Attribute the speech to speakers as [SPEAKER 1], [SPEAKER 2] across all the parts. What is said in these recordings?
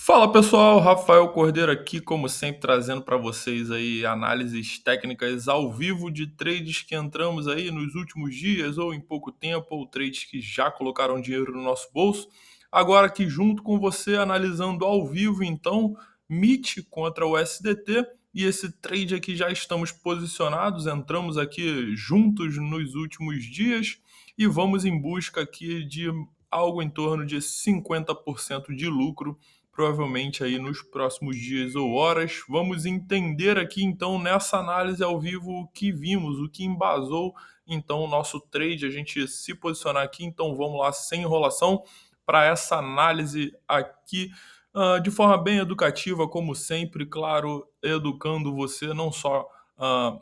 [SPEAKER 1] Fala pessoal, Rafael Cordeiro aqui, como sempre, trazendo para vocês aí análises técnicas ao vivo de trades que entramos aí nos últimos dias ou em pouco tempo, ou trades que já colocaram dinheiro no nosso bolso. Agora aqui junto com você, analisando ao vivo, então, MIT contra o SDT. E esse trade aqui já estamos posicionados, entramos aqui juntos nos últimos dias e vamos em busca aqui de algo em torno de 50% de lucro provavelmente aí nos próximos dias ou horas. Vamos entender aqui então nessa análise ao vivo o que vimos, o que embasou então o nosso trade, a gente se posicionar aqui. Então vamos lá, sem enrolação, para essa análise aqui. De forma bem educativa, como sempre, claro, educando você não só ah,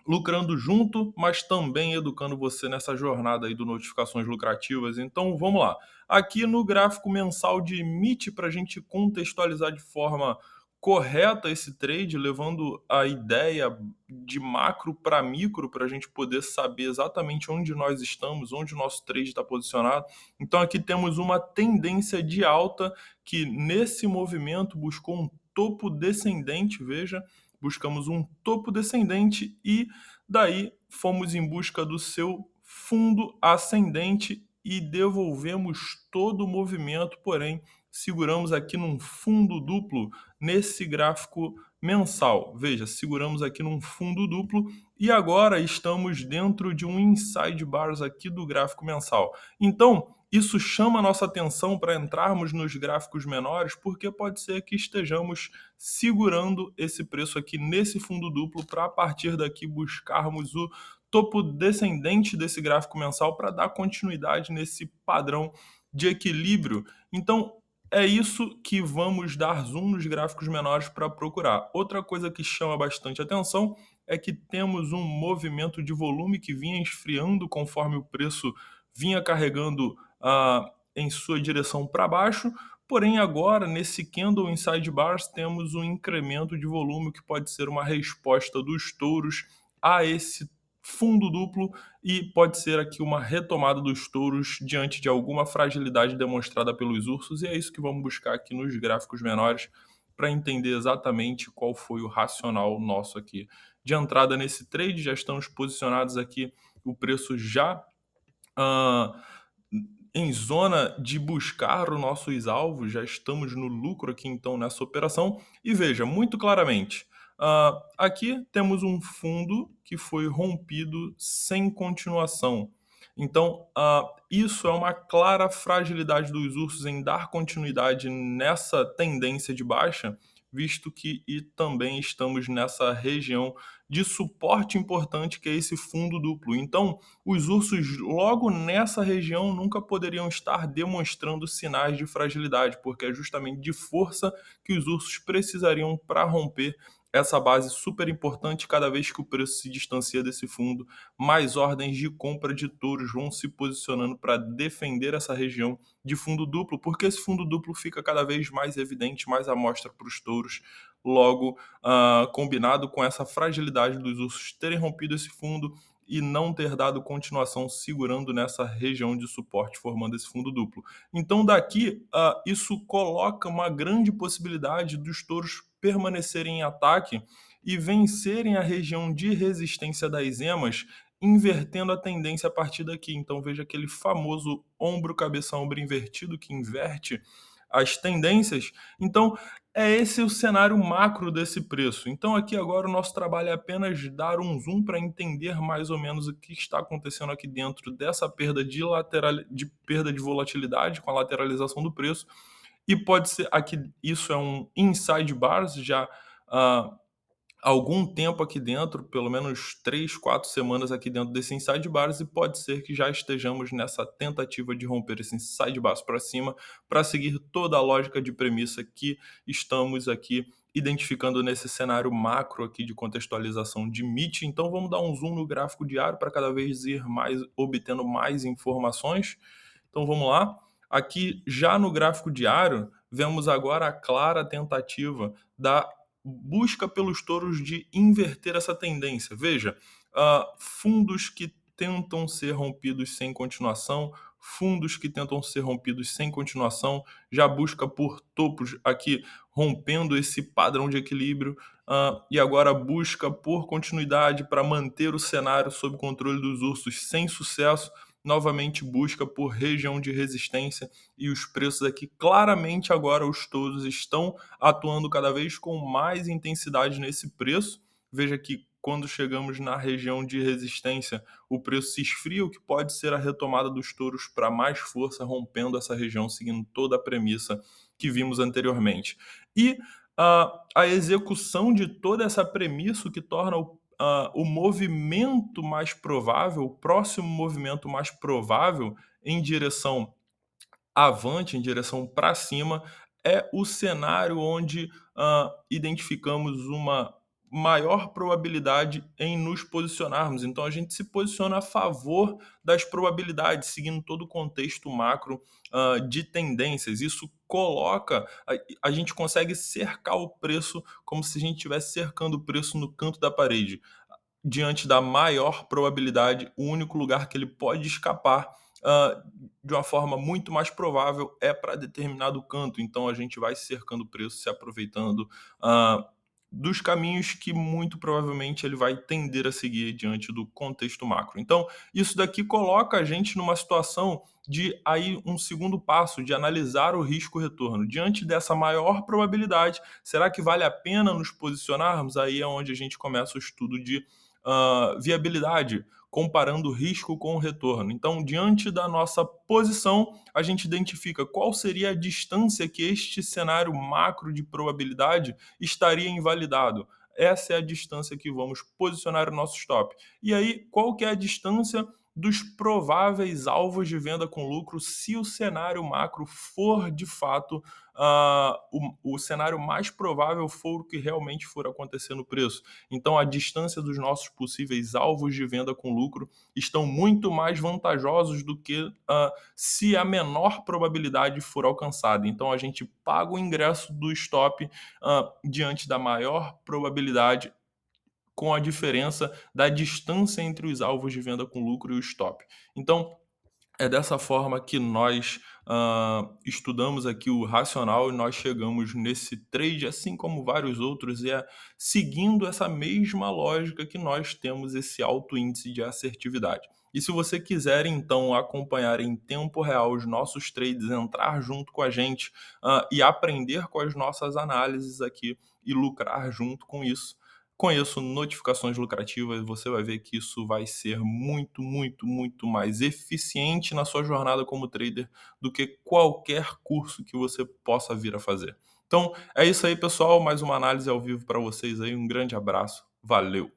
[SPEAKER 1] lucrando junto, mas também educando você nessa jornada aí do notificações lucrativas. Então vamos lá. Aqui no gráfico mensal de MIT, para a gente contextualizar de forma correta esse trade, levando a ideia de macro para micro, para a gente poder saber exatamente onde nós estamos, onde o nosso trade está posicionado. Então aqui temos uma tendência de alta que nesse movimento buscou um topo descendente, veja, buscamos um topo descendente e daí fomos em busca do seu fundo ascendente e devolvemos todo o movimento, porém seguramos aqui num fundo duplo nesse gráfico mensal. Veja, seguramos aqui num fundo duplo e agora estamos dentro de um inside bars aqui do gráfico mensal. Então, isso chama a nossa atenção para entrarmos nos gráficos menores, porque pode ser que estejamos segurando esse preço aqui nesse fundo duplo para a partir daqui buscarmos o topo descendente desse gráfico mensal para dar continuidade nesse padrão de equilíbrio. Então, é isso que vamos dar zoom nos gráficos menores para procurar. Outra coisa que chama bastante atenção é que temos um movimento de volume que vinha esfriando conforme o preço vinha carregando em sua direção para baixo. Porém, agora, nesse candle inside bars, temos um incremento de volume que pode ser uma resposta dos touros a esse fundo duplo e pode ser aqui uma retomada dos touros diante de alguma fragilidade demonstrada pelos ursos, e é isso que vamos buscar aqui nos gráficos menores para entender exatamente qual foi o racional nosso aqui de entrada nesse trade. Já estamos posicionados aqui, o preço já ah, em zona de buscar os nossos alvos, já estamos no lucro aqui então nessa operação. E veja, muito claramente, aqui temos um fundo que foi rompido sem continuação. Então, isso é uma clara fragilidade dos ursos em dar continuidade nessa tendência de baixa, visto que e também estamos nessa região de suporte importante que é esse fundo duplo. Então, os ursos, logo nessa região, nunca poderiam estar demonstrando sinais de fragilidade, porque é justamente de força que os ursos precisariam para romper essa base super importante. Cada vez que o preço se distancia desse fundo, mais ordens de compra de touros vão se posicionando para defender essa região de fundo duplo, porque esse fundo duplo fica cada vez mais evidente, mais à mostra para os touros. Logo, combinado com essa fragilidade dos ursos terem rompido esse fundo e não ter dado continuação segurando nessa região de suporte, formando esse fundo duplo. Então, daqui, isso coloca uma grande possibilidade dos touros permanecerem em ataque e vencerem a região de resistência das emas, invertendo a tendência a partir daqui. Então, veja aquele famoso ombro, cabeça, ombro invertido que inverte as tendências. Então, é esse o cenário macro desse preço. Então, aqui agora o nosso trabalho é apenas dar um zoom para entender mais ou menos o que está acontecendo aqui dentro dessa perda de perda de volatilidade com a lateralização do preço. E pode ser aqui, isso é um inside bars, já uh, algum tempo aqui dentro, pelo menos 3, 4 semanas aqui dentro desse inside bars, e pode ser que já estejamos nessa tentativa de romper esse inside bars para cima, para seguir toda a lógica de premissa que estamos aqui identificando nesse cenário macro aqui de contextualização de MIT. Então vamos dar um zoom no gráfico diário para cada vez ir mais obtendo mais informações. Então vamos lá. Aqui já no gráfico diário, vemos agora a clara tentativa da busca pelos touros de inverter essa tendência. Veja, fundos que tentam ser rompidos sem continuação, fundos que tentam ser rompidos sem continuação, já busca por topos aqui rompendo esse padrão de equilíbrio, e agora busca por continuidade para manter o cenário sob controle dos ursos sem sucesso, novamente busca por região de resistência e os preços aqui claramente agora os todos estão atuando cada vez com mais intensidade nesse preço. Veja que quando chegamos na região de resistência, o preço se esfria, o que pode ser a retomada dos touros para mais força, rompendo essa região, seguindo toda a premissa que vimos anteriormente. E a execução de toda essa premissa, o que torna o movimento mais provável, o próximo movimento mais provável em direção avante, em direção para cima, é o cenário onde identificamos uma maior probabilidade em nos posicionarmos. Então a gente se posiciona a favor das probabilidades, seguindo todo o contexto macro de tendências. Isso coloca, a gente consegue cercar o preço como se a gente estivesse cercando o preço no canto da parede diante da maior probabilidade, o único lugar que ele pode escapar ah, de uma forma muito mais provável é para determinado canto. Então a gente vai cercando o preço, se aproveitando ah, dos caminhos que muito provavelmente ele vai tender a seguir diante do contexto macro. Então, isso daqui coloca a gente numa situação de aí um segundo passo, de analisar o risco-retorno. Diante dessa maior probabilidade, será que vale a pena nos posicionarmos? Aí é onde a gente começa o estudo de viabilidade, comparando o risco com o retorno. Então, diante da nossa posição, a gente identifica qual seria a distância que este cenário macro de probabilidade estaria invalidado. Essa é a distância que vamos posicionar o nosso stop. E aí, qual que é a distância dos prováveis alvos de venda com lucro se o cenário macro for de fato o cenário mais provável for o que realmente for acontecer no preço. Então, a distância dos nossos possíveis alvos de venda com lucro estão muito mais vantajosos do que se a menor probabilidade for alcançada. Então, a gente paga o ingresso do stop diante da maior probabilidade, com a diferença da distância entre os alvos de venda com lucro e o stop. Então, é dessa forma que nós estudamos aqui o racional e nós chegamos nesse trade, assim como vários outros, e é seguindo essa mesma lógica que nós temos esse alto índice de assertividade. E se você quiser, então, acompanhar em tempo real os nossos trades, entrar junto com a gente e aprender com as nossas análises aqui e lucrar junto com isso, conheço notificações lucrativas, você vai ver que isso vai ser muito, muito, muito mais eficiente na sua jornada como trader do que qualquer curso que você possa vir a fazer. Então, é isso aí, pessoal, mais uma análise ao vivo para vocês aí, um grande abraço, valeu!